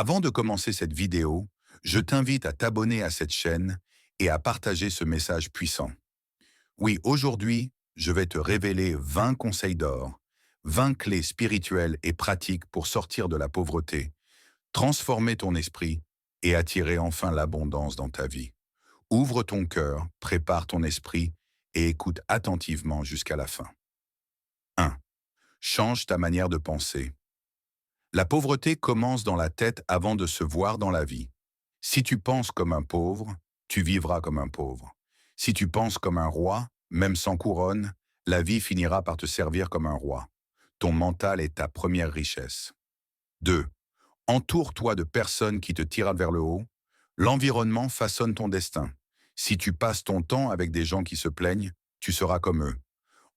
Avant de commencer cette vidéo, je t'invite à t'abonner à cette chaîne et à partager ce message puissant. Oui, aujourd'hui, je vais te révéler 20 conseils d'or, 20 clés spirituelles et pratiques pour sortir de la pauvreté, transformer ton esprit et attirer enfin l'abondance dans ta vie. Ouvre ton cœur, prépare ton esprit et écoute attentivement jusqu'à la fin. 1. Change ta manière de penser. La pauvreté commence dans la tête avant de se voir dans la vie. Si tu penses comme un pauvre, tu vivras comme un pauvre. Si tu penses comme un roi, même sans couronne, la vie finira par te servir comme un roi. Ton mental est ta première richesse. 2. Entoure-toi de personnes qui te tirent vers le haut. L'environnement façonne ton destin. Si tu passes ton temps avec des gens qui se plaignent, tu seras comme eux.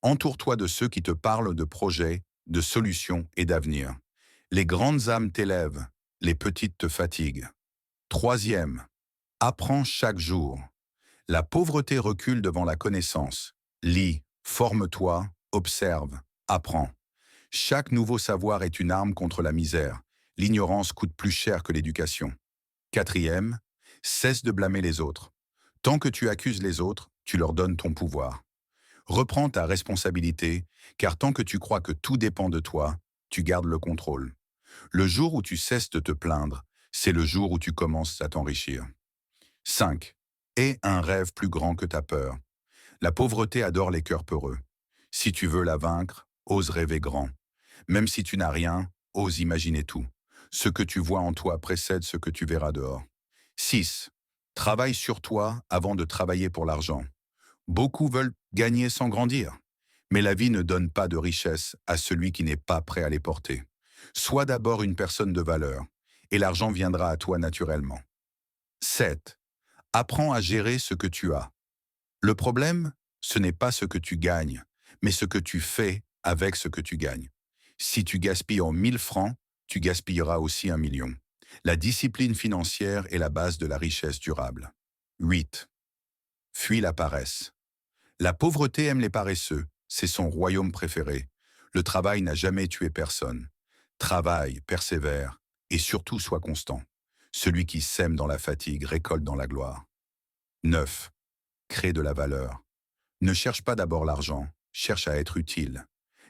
Entoure-toi de ceux qui te parlent de projets, de solutions et d'avenir. Les grandes âmes t'élèvent, les petites te fatiguent. 3. Apprends chaque jour. La pauvreté recule devant la connaissance. Lis, forme-toi, observe, apprends. Chaque nouveau savoir est une arme contre la misère. L'ignorance coûte plus cher que l'éducation. 4. Cesse de blâmer les autres. Tant que tu accuses les autres, tu leur donnes ton pouvoir. Reprends ta responsabilité, car tant que tu crois que tout dépend de toi, tu gardes le contrôle. Le jour où tu cesses de te plaindre, c'est le jour où tu commences à t'enrichir. 5. Aie un rêve plus grand que ta peur. La pauvreté adore les cœurs peureux. Si tu veux la vaincre, ose rêver grand. Même si tu n'as rien, ose imaginer tout. Ce que tu vois en toi précède ce que tu verras dehors. 6. Travaille sur toi avant de travailler pour l'argent. Beaucoup veulent gagner sans grandir. Mais la vie ne donne pas de richesse à celui qui n'est pas prêt à les porter. Sois d'abord une personne de valeur, et l'argent viendra à toi naturellement. 7. Apprends à gérer ce que tu as. Le problème, ce n'est pas ce que tu gagnes, mais ce que tu fais avec ce que tu gagnes. Si tu gaspilles en 1000 francs, tu gaspilleras aussi 1 million. La discipline financière est la base de la richesse durable. 8. Fuis la paresse. La pauvreté aime les paresseux, c'est son royaume préféré. Le travail n'a jamais tué personne. Travaille, persévère, et surtout sois constant. Celui qui sème dans la fatigue récolte dans la gloire. 9. Crée de la valeur. Ne cherche pas d'abord l'argent, cherche à être utile.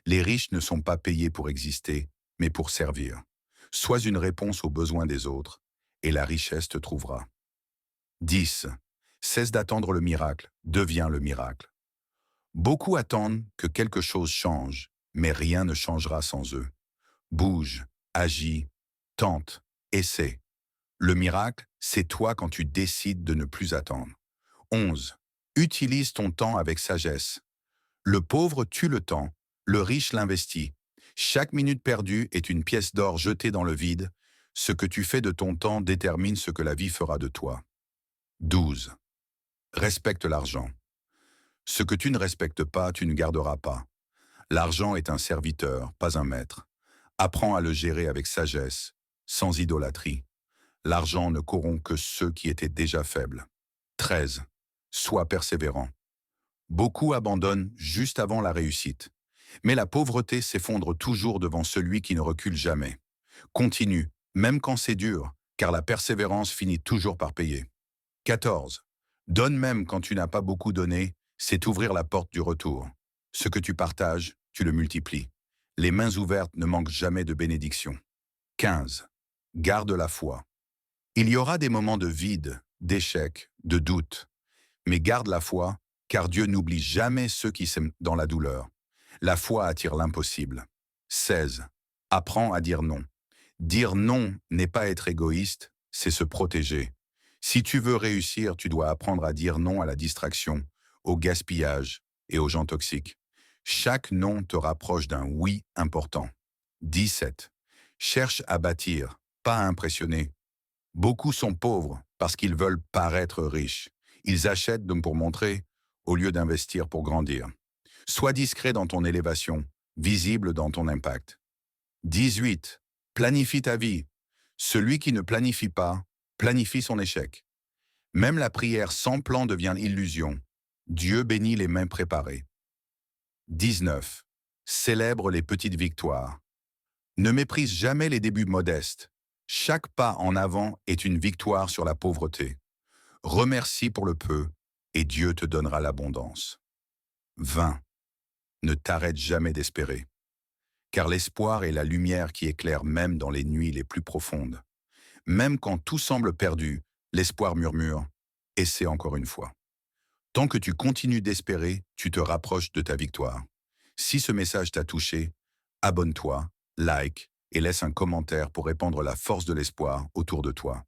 Les riches ne sont pas payés pour exister, mais pour servir. Sois une réponse aux besoins des autres, et la richesse te trouvera. 10. Cesse d'attendre le miracle, deviens le miracle. Beaucoup attendent que quelque chose change, mais rien ne changera sans eux. Bouge, agis, tente, essaie. Le miracle, c'est toi quand tu décides de ne plus attendre. 11. Utilise ton temps avec sagesse. Le pauvre tue le temps, le riche l'investit. Chaque minute perdue est une pièce d'or jetée dans le vide. Ce que tu fais de ton temps détermine ce que la vie fera de toi. 12. Respecte l'argent. Ce que tu ne respectes pas, tu ne garderas pas. L'argent est un serviteur, pas un maître. Apprends à le gérer avec sagesse, sans idolâtrie. L'argent ne corrompt que ceux qui étaient déjà faibles. 13. Sois persévérant. Beaucoup abandonnent juste avant la réussite. Mais la pauvreté s'effondre toujours devant celui qui ne recule jamais. Continue, même quand c'est dur, car la persévérance finit toujours par payer. 14. Donne même quand tu n'as pas beaucoup donné, c'est ouvrir la porte du retour. Ce que tu partages, tu le multiplies. Les mains ouvertes ne manquent jamais de bénédictions. 15. Garde la foi. Il y aura des moments de vide, d'échec, de doute. Mais garde la foi, car Dieu n'oublie jamais ceux qui s'aiment dans la douleur. La foi attire l'impossible. 16. Apprends à dire non. Dire non n'est pas être égoïste, c'est se protéger. Si tu veux réussir, tu dois apprendre à dire non à la distraction, au gaspillage et aux gens toxiques. Chaque non te rapproche d'un oui important. 17. Cherche à bâtir, pas à impressionner. Beaucoup sont pauvres parce qu'ils veulent paraître riches. Ils achètent donc pour montrer, au lieu d'investir pour grandir. Sois discret dans ton élévation, visible dans ton impact. 18. Planifie ta vie. Celui qui ne planifie pas, planifie son échec. Même la prière sans plan devient illusion. Dieu bénit les mains préparées. 19. Célèbre les petites victoires. Ne méprise jamais les débuts modestes. Chaque pas en avant est une victoire sur la pauvreté. Remercie pour le peu et Dieu te donnera l'abondance. 20. Ne t'arrête jamais d'espérer, car l'espoir est la lumière qui éclaire même dans les nuits les plus profondes. Même quand tout semble perdu, l'espoir murmure, essaie encore une fois. Tant que tu continues d'espérer, tu te rapproches de ta victoire. Si ce message t'a touché, abonne-toi, like et laisse un commentaire pour répandre la force de l'espoir autour de toi.